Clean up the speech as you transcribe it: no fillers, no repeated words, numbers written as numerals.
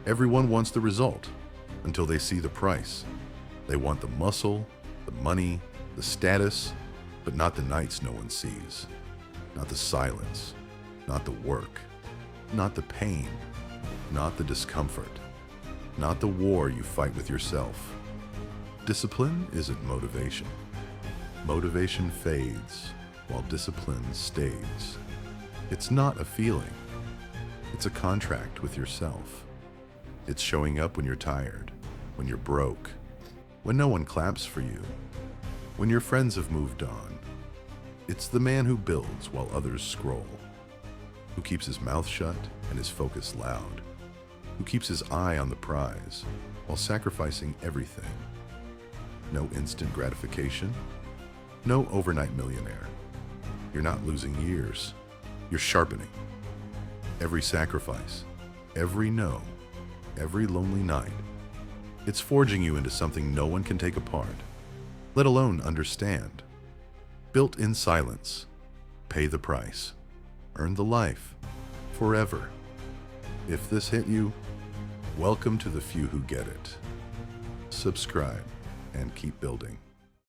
Everyone wants the result until they see the price. They want the muscle, the money, the status, but not the nights no one sees. Not the silence, not the work, not the pain, not the discomfort, not the war you fight with yourself. Discipline isn't motivation. Motivation fades while discipline stays. It's not a feeling. It's a contract with yourself. It's showing up when you're tired, when you're broke, when no one claps for you, when your friends have moved on. It's the man who builds while others scroll, who keeps his mouth shut and his focus loud, who keeps his eye on the prize while sacrificing everything. No instant gratification, no overnight millionaire. You're not losing years, you're sharpening. Every sacrifice, every no, every lonely night, it's forging you into something no one can take apart, let alone understand. Built in silence, pay the price, earn the life, forever. If this hit you, welcome to the few who get it. Subscribe and keep building.